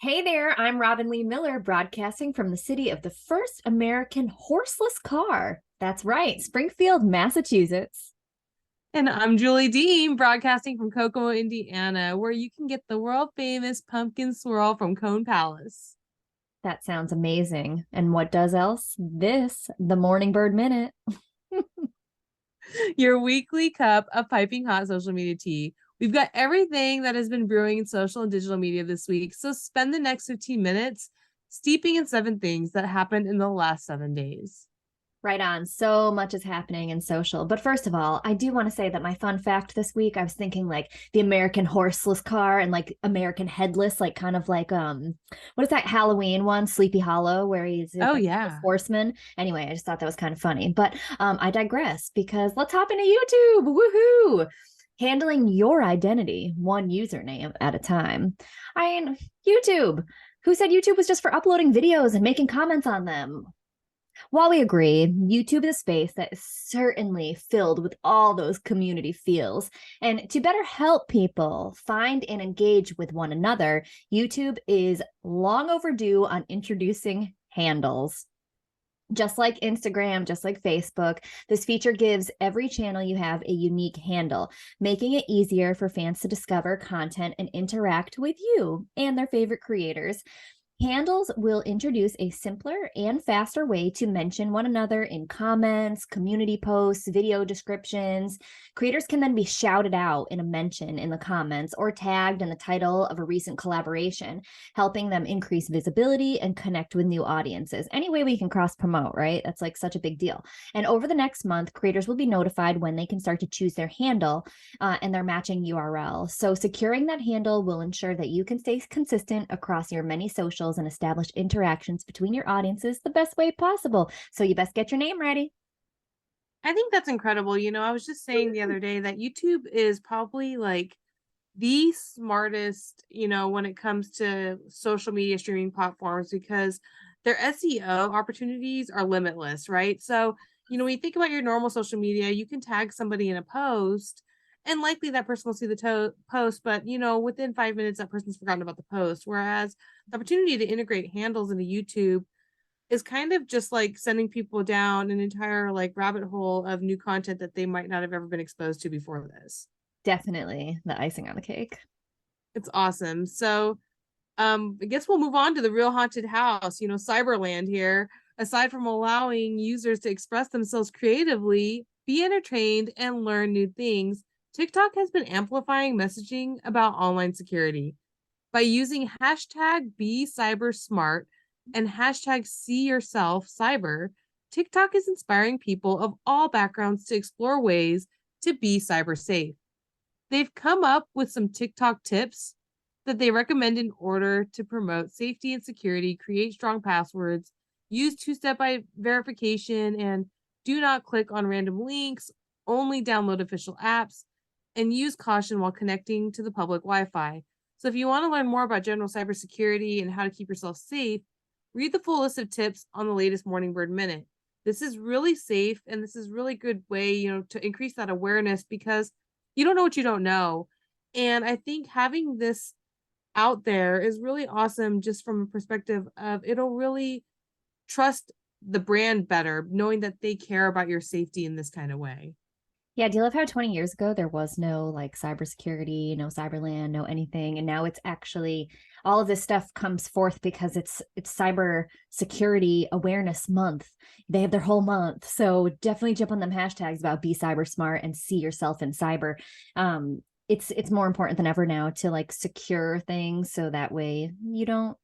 Hey there, I'm Robin Lee Miller, broadcasting from the city of the first American horseless car. That's right, Springfield, Massachusetts. And I'm Julie Dean, broadcasting from Kokomo, Indiana, where you can get the world famous pumpkin swirl from Cone Palace. That sounds amazing. And what does else? This, the MorningBird Minute. Your weekly cup of piping hot social media tea. We've got everything that has been brewing in social and digital media this week. So spend the next 15 minutes steeping in 7 things that happened in the last 7 days. Right on. So much is happening in social. But first of all, I do want to say that my fun fact this week, I was thinking like the American horseless car and like American headless, like kind of like what is that Halloween one, Sleepy Hollow, where he's a Oh, headless yeah. horseman. Anyway, I just thought that was kind of funny. But I digress because let's hop into YouTube. Woohoo! Handling your identity one username at a time. I mean, YouTube. Who said YouTube was just for uploading videos and making comments on them? While we agree, YouTube is a space that is certainly filled with all those community feels. And to better help people find and engage with one another, YouTube is long overdue on introducing handles. Just like Instagram, just like Facebook, this feature gives every channel you have a unique handle, making it easier for fans to discover content and interact with you and their favorite creators. Handles will introduce a simpler and faster way to mention one another in comments, community posts, video descriptions. Creators can then be shouted out in a mention in the comments or tagged in the title of a recent collaboration, helping them increase visibility and connect with new audiences. Any way we can cross promote, right? That's like such a big deal. And over the next month, creators will be notified when they can start to choose their handle and their matching URL. So securing that handle will ensure that you can stay consistent across your many socials and establish interactions between your audiences the best way possible. So you best get your name ready. I think that's incredible. I was just saying the other day that YouTube is probably like the smartest, when it comes to social media streaming platforms because their SEO opportunities are limitless, right? So, when you think about your normal social media, you can tag somebody in a post and likely that person will see the post, but, within 5 minutes, that person's forgotten about the post. Whereas the opportunity to integrate handles into YouTube is kind of just like sending people down an entire like rabbit hole of new content that they might not have ever been exposed to before this. Definitely the icing on the cake. It's awesome. So I guess we'll move on to the real haunted house, Cyberland here. Aside from allowing users to express themselves creatively, be entertained, and learn new things, TikTok has been amplifying messaging about online security. By using hashtag #BeCyberSmart and hashtag #SeeYourselfCyber, TikTok is inspiring people of all backgrounds to explore ways to be cyber safe. They've come up with some TikTok tips that they recommend in order to promote safety and security, create strong passwords, use two-step verification, and do not click on random links, only download official apps, and use caution while connecting to the public Wi-Fi. So if you want to learn more about general cybersecurity and how to keep yourself safe, read the full list of tips on the latest MorningBird Minute. This is really safe and this is really good way, to increase that awareness because you don't know what you don't know. And I think having this out there is really awesome just from a perspective of it'll really trust the brand better, knowing that they care about your safety in this kind of way. Yeah, do you love how 20 years ago there was no like cybersecurity, no cyberland, no anything, and now it's actually all of this stuff comes forth because it's cyber security awareness month. They have their whole month. So definitely jump on them hashtags about be cyber smart and see yourself in cyber. It's more important than ever now to like secure things so that way you don't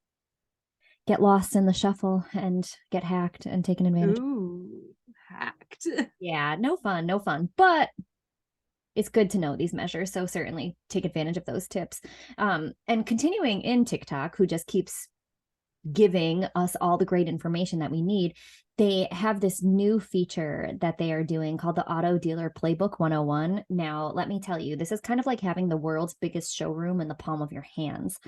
get lost in the shuffle and get hacked and taken advantage. Ooh, hacked. Yeah, no fun, no fun. But it's good to know these measures. So certainly take advantage of those tips. And continuing in TikTok, who just keeps giving us all the great information that we need, They have this new feature that they are doing called the Auto Dealer Playbook 101. Now, let me tell you, this is kind of like having the world's biggest showroom in the palm of your hands.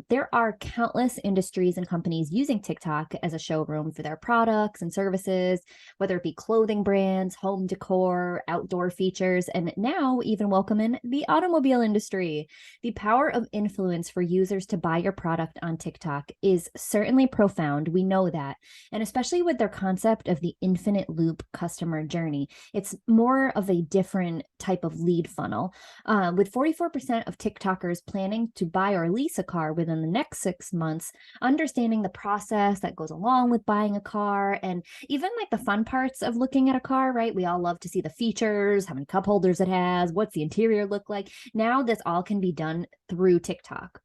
There are countless industries and companies using TikTok as a showroom for their products and services, whether it be clothing brands, home decor, outdoor features, and now even welcome in the automobile industry. The power of influence for users to buy your product on TikTok is certainly profound. We know that. And especially with their concept of the infinite loop customer journey, it's more of a different type of lead funnel. With 44% of TikTokers planning to buy or lease a car within the next 6 months, understanding the process that goes along with buying a car, and even like the fun parts of looking at a car, right? We all love to see the features, how many cup holders it has, what's the interior look like. Now, this all can be done through TikTok.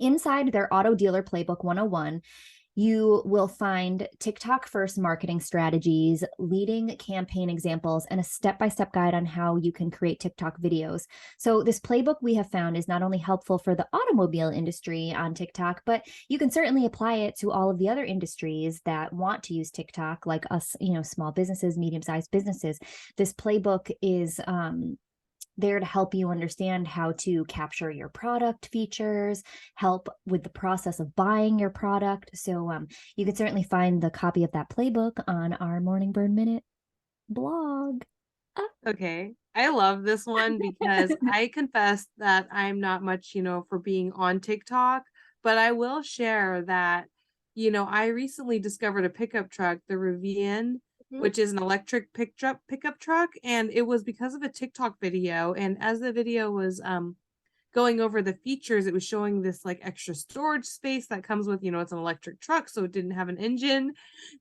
Inside their Auto Dealer Playbook 101, you will find TikTok first marketing strategies, leading campaign examples, and a step-by-step guide on how you can create TikTok videos. So this playbook we have found is not only helpful for the automobile industry on TikTok, but you can certainly apply it to all of the other industries that want to use TikTok, like us, small businesses, medium-sized businesses. This playbook is there to help you understand how to capture your product features, help with the process of buying your product. So you can certainly find the copy of that playbook on our MorningBird Minute blog. Okay. I love this one because I confess that I'm not much, for being on TikTok, but I will share that, I recently discovered a pickup truck, the Rivian, which is an electric pickup truck, and it was because of a TikTok video. And as the video was going over the features, it was showing this like extra storage space that comes with, it's an electric truck, so it didn't have an engine.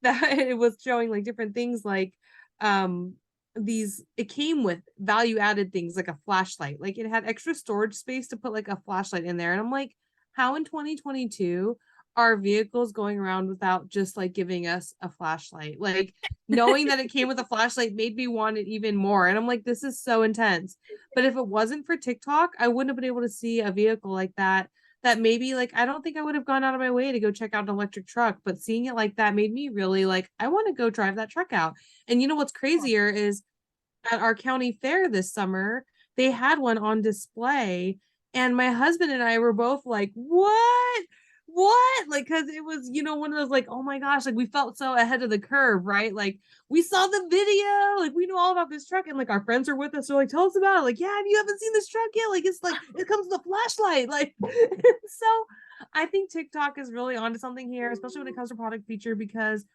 That it was showing like different things like it came with value added things like a flashlight. Like it had extra storage space to put like a flashlight in there. And I'm like, how in 2022 are vehicles going around without just like giving us a flashlight? Like knowing that it came with a flashlight made me want it even more. And I'm like, this is so intense. But if it wasn't for TikTok, I wouldn't have been able to see a vehicle like that. That maybe like I don't think I would have gone out of my way to go check out an electric truck, but seeing it like that made me really like, I want to go drive that truck out. And you know what's crazier is at our county fair this summer, they had one on display. And my husband and I were both like, what? What? Like, because it was, one of those like, oh my gosh, like we felt so ahead of the curve, right? Like we saw the video, like we know all about this truck, and like our friends are with us. So like, tell us about it. Like, yeah, you haven't seen this truck yet. Like, it's like it comes with a flashlight. Like, so I think TikTok is really onto something here, especially when it comes to product feature, because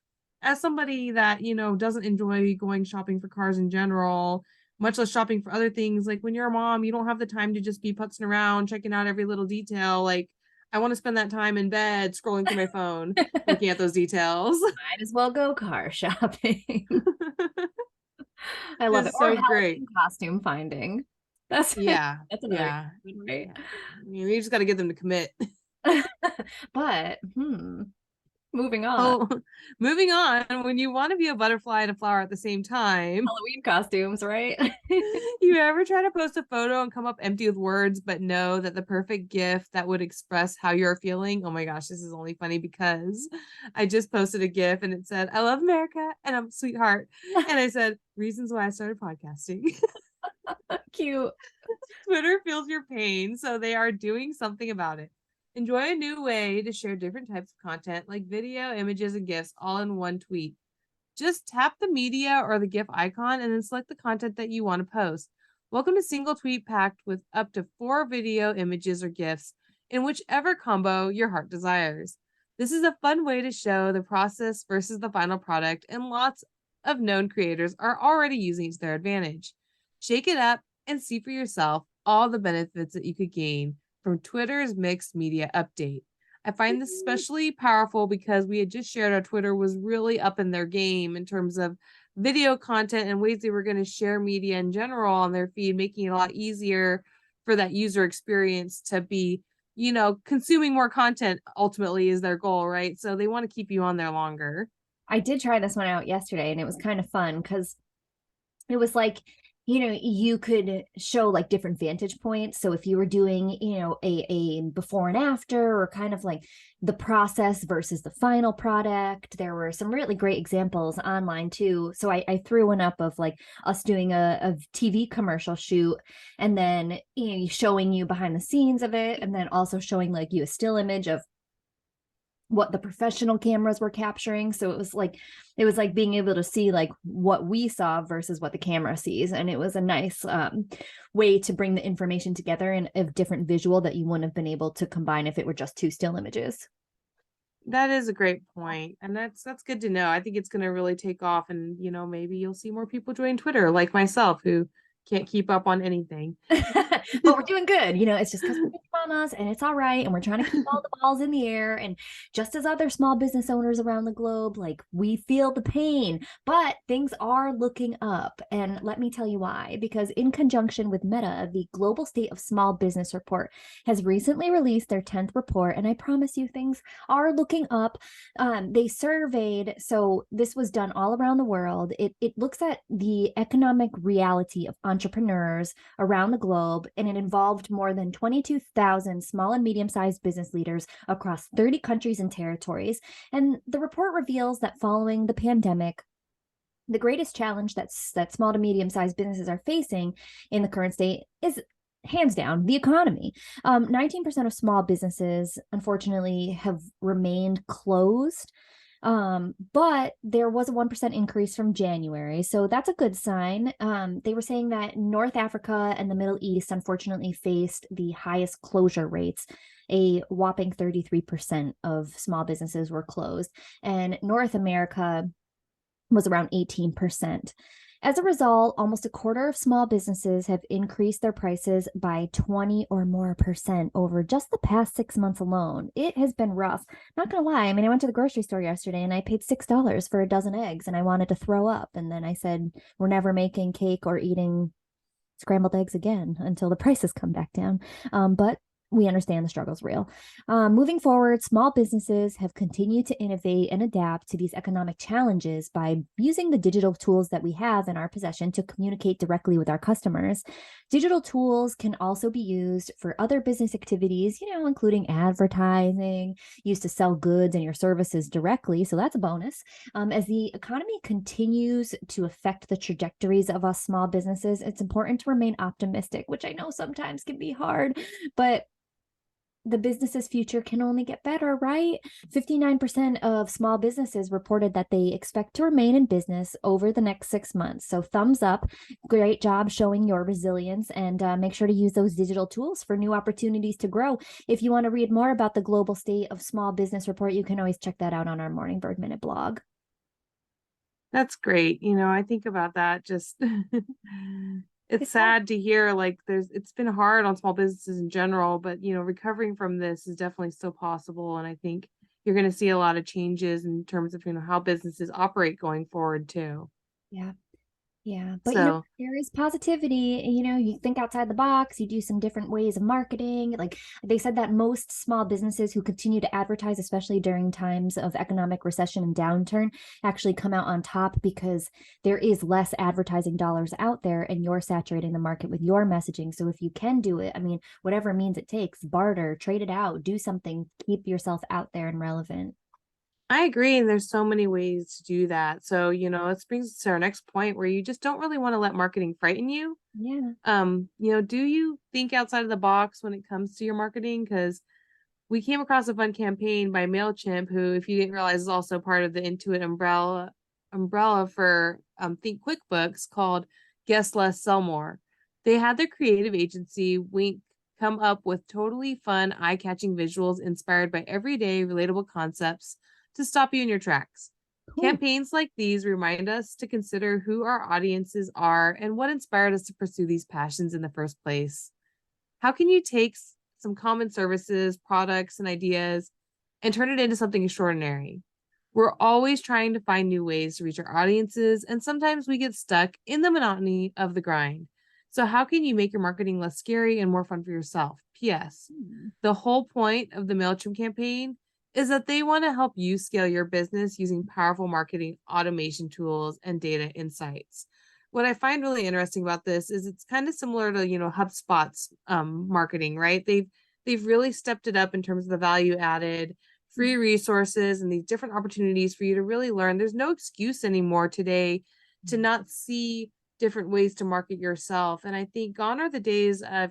as somebody that doesn't enjoy going shopping for cars in general, much less shopping for other things, like when you're a mom, you don't have the time to just be putzing around checking out every little detail. Like I want to spend that time in bed scrolling through my phone looking at those details. Might as well go car shopping. I love This it. is Or so great. Halloween costume finding. That's Yeah, that's another yeah, good one, right? yeah. You just got to get them to commit. But moving on. Oh, moving on. When you want to be a butterfly and a flower at the same time, Halloween costumes, right? you ever try to post a photo and come up empty with words, but know that the perfect gift that would express how you're feeling? Oh my gosh, this is only funny because I just posted a GIF and it said, I love America and I'm a sweetheart. And I said, reasons why I started podcasting. Cute. Twitter feels your pain, so they are doing something about it. Enjoy a new way to share different types of content like video, images, and GIFs all in one tweet. Just tap the media or the GIF icon and then select the content that you want to post. Welcome to single tweet packed with up to 4 video, images, or GIFs in whichever combo your heart desires. This is a fun way to show the process versus the final product, and lots of known creators are already using it to their advantage. Shake it up and see for yourself all the benefits that you could gain from Twitter's mixed media update. I find this especially powerful because we had just shared our Twitter was really up in their game in terms of video content and ways they were going to share media in general on their feed, making it a lot easier for that user experience to be, consuming more content ultimately is their goal, right? So they want to keep you on there longer. I did try this one out yesterday and it was kind of fun because it was like you could show like different vantage points. So if you were doing, a before and after, or kind of like the process versus the final product, there were some really great examples online too. So I threw one up of like us doing a TV commercial shoot, and then showing you behind the scenes of it, and then also showing like you a still image of what the professional cameras were capturing. So it was like being able to see like what we saw versus what the camera sees, and it was a nice way to bring the information together in a different visual that you wouldn't have been able to combine if it were just two still images. That is a great point, and that's good to know. I think it's going to really take off, and maybe you'll see more people join Twitter, like myself, who can't keep up on anything. But we're doing good. It's just because we're big mamas, and it's all right. And we're trying to keep all the balls in the air. And just as other small business owners around the globe, like we feel the pain, but things are looking up. And let me tell you why. Because in conjunction with Meta, the Global State of Small Business Report has recently released their 10th report. And I promise you, things are looking up. They surveyed, so this was done all around the world. It looks at the economic reality of entrepreneurs around the globe, and it involved more than 22,000 small and medium-sized business leaders across 30 countries and territories. And the report reveals that following the pandemic, the greatest challenge that small to medium-sized businesses are facing in the current state is hands down the economy. 19% of small businesses unfortunately have remained closed, but there was a 1% increase from January. So that's a good sign. They were saying that North Africa and the Middle East unfortunately faced the highest closure rates. A whopping 33% of small businesses were closed, and North America was around 18%. As a result, almost a quarter of small businesses have increased their prices by 20 or more percent over just the past 6 months alone. It has been rough. Not gonna lie, I mean, I went to the grocery store yesterday and I paid $6 for a dozen eggs, and I wanted to throw up. And then I said, we're never making cake or eating scrambled eggs again until the prices come back down. But we understand the struggle's real. Moving forward, small businesses have continued to innovate and adapt to these economic challenges by using the digital tools that we have in our possession to communicate directly with our customers. Digital tools can also be used for other business activities, including advertising, used to sell goods and your services directly. So that's a bonus. As the economy continues to affect the trajectories of us small businesses, it's important to remain optimistic, which I know sometimes can be hard, but the business's future can only get better, right? 59% of small businesses reported that they expect to remain in business over the next 6 months. So thumbs up. Great job showing your resilience, and make sure to use those digital tools for new opportunities to grow. If you want to read more about the Global State of Small Business Report, you can always check that out on our MorningBird Minute blog. That's great. I think about that just it's It's sad. sad to hear like it's been hard on small businesses in general, but recovering from this is definitely still possible. And I think you're going to see a lot of changes in terms of, how businesses operate going forward too. Yeah. Yeah, but So there is positivity. You think outside the box, you do some different ways of marketing. Like they said that most small businesses who continue to advertise, especially during times of economic recession and downturn, actually come out on top because there is less advertising dollars out there, and you're saturating the market with your messaging. So if you can do it, I mean, whatever means it takes, barter, trade it out, do something, keep yourself out there and relevant. I agree. And there's so many ways to do that. So, this brings us to our next point where you just don't really want to let marketing frighten you. Yeah. Do you think outside of the box when it comes to your marketing? Because we came across a fun campaign by MailChimp, who, if you didn't realize, is also part of the Intuit umbrella for Think QuickBooks, called Guess Less, Sell More. They had their creative agency, Wink, come up with totally fun, eye-catching visuals inspired by everyday relatable concepts to stop you in your tracks. Cool. Campaigns like these remind us to consider who our audiences are and what inspired us to pursue these passions in the first place. How can you take some common services, products, and ideas and turn it into something extraordinary? We're always trying to find new ways to reach our audiences, and sometimes we get stuck in the monotony of the grind. So, how can you make your marketing less scary and more fun for yourself? P.S. Hmm. The whole point of the MailChimp campaign is that they want to help you scale your business using powerful marketing automation tools and data insights. what I find really interesting about this is it's kind of similar to, HubSpot's marketing, right? They've really stepped it up in terms of the value added, free resources, and these different opportunities for you to really learn. There's no excuse anymore today to not see different ways to market yourself. And I think gone are the days of,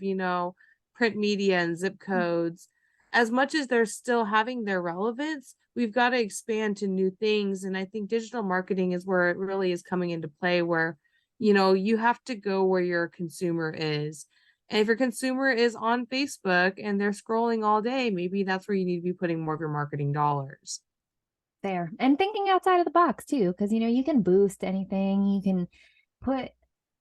print media and zip codes. As much as they're still having their relevance, we've got to expand to new things. And I think digital marketing is where it really is coming into play, where, you have to go where your consumer is. And if your consumer is on Facebook and they're scrolling all day, maybe that's where you need to be putting more of your marketing dollars. There. And thinking outside of the box too, because you can boost anything. You can put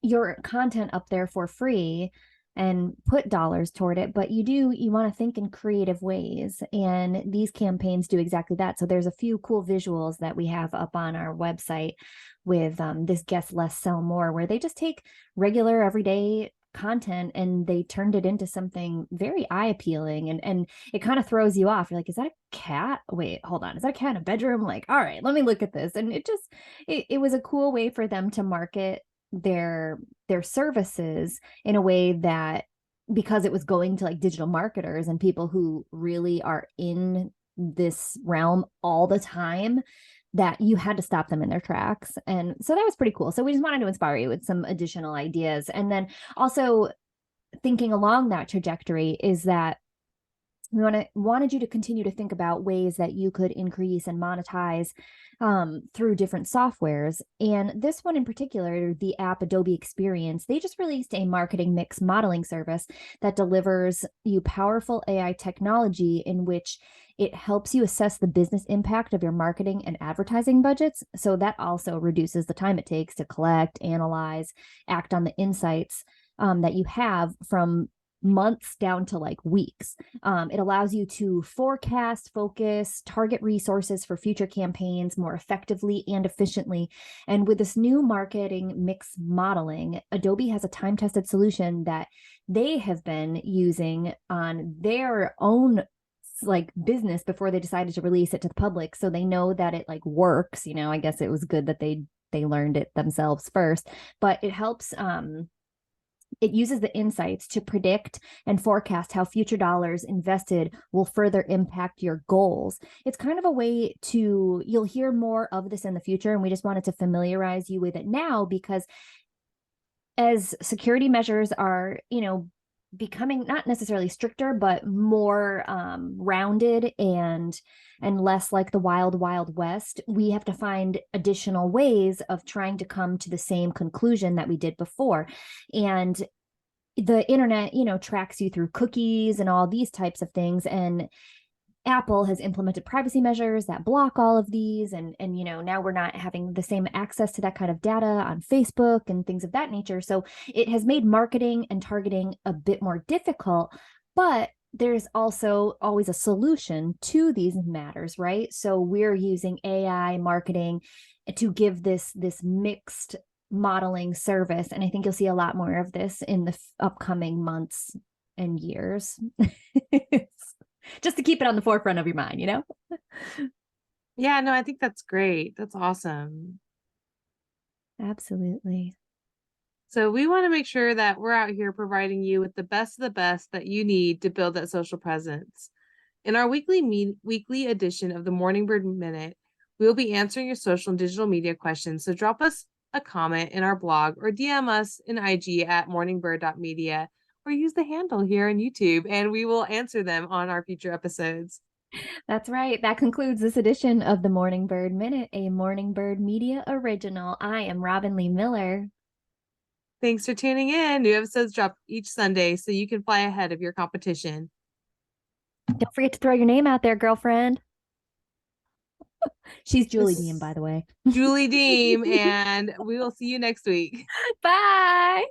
your content up there for free and put dollars toward it, but you want to think in creative ways, and these campaigns do exactly that. So there's a few cool visuals that we have up on our website with this guess less sell more, where they just take regular everyday content and they turned it into something very eye appealing, and it kind of throws you off. You're like, is that a cat? Wait, hold on, is that a cat in a bedroom? Like, all right, let me look at this. And it was a cool way for them to market their services in a way that, because it was going to like digital marketers and people who really are in this realm all the time, that you had to stop them in their tracks. And so that was pretty cool. So we just wanted to inspire you with some additional ideas. And then also thinking along that trajectory is that we wanted you to continue to think about ways that you could increase and monetize through different softwares. And this one in particular, the app Adobe Experience, they just released a marketing mix modeling service that delivers you powerful AI technology in which it helps you assess the business impact of your marketing and advertising budgets. So that also reduces the time it takes to collect, analyze, act on the insights that you have from months down to like weeks. It allows you to forecast, focus, target resources for future campaigns more effectively and efficiently. And with this new marketing mix modeling, Adobe has a time-tested solution that they have been using on their own like business before they decided to release it to the public. So they know that it like works. I guess it was good that they learned it themselves first, but it helps it uses the insights to predict and forecast how future dollars invested will further impact your goals. It's kind of a way to, you'll hear more of this in the future, and we just wanted to familiarize you with it now, because as security measures are, becoming not necessarily stricter, but more rounded and less like the wild west, we have to find additional ways of trying to come to the same conclusion that we did before. And the internet, tracks you through cookies and all these types of things, and Apple has implemented privacy measures that block all of these. And now we're not having the same access to that kind of data on Facebook and things of that nature. So it has made marketing and targeting a bit more difficult, but there's also always a solution to these matters, right? So we're using AI marketing to give this mixed modeling service. And I think you'll see a lot more of this in the upcoming months and years. Just to keep it on the forefront of your mind, Yeah, no, I think that's great. That's awesome. Absolutely. So we want to make sure that we're out here providing you with the best of the best that you need to build that social presence. In our weekly edition of the MorningBird Minute, we will be answering your social and digital media questions. So drop us a comment in our blog or DM us in IG at morningbird.media, or use the handle here on YouTube, and we will answer them on our future episodes. That's right. That concludes this edition of the MorningBird Minute, a MorningBird Media original. I am Robin Lee Miller. Thanks for tuning in. New episodes drop each Sunday, so you can fly ahead of your competition. Don't forget to throw your name out there, girlfriend. She's Julie Dean, by the way. Julie Dean, and we will see you next week. Bye.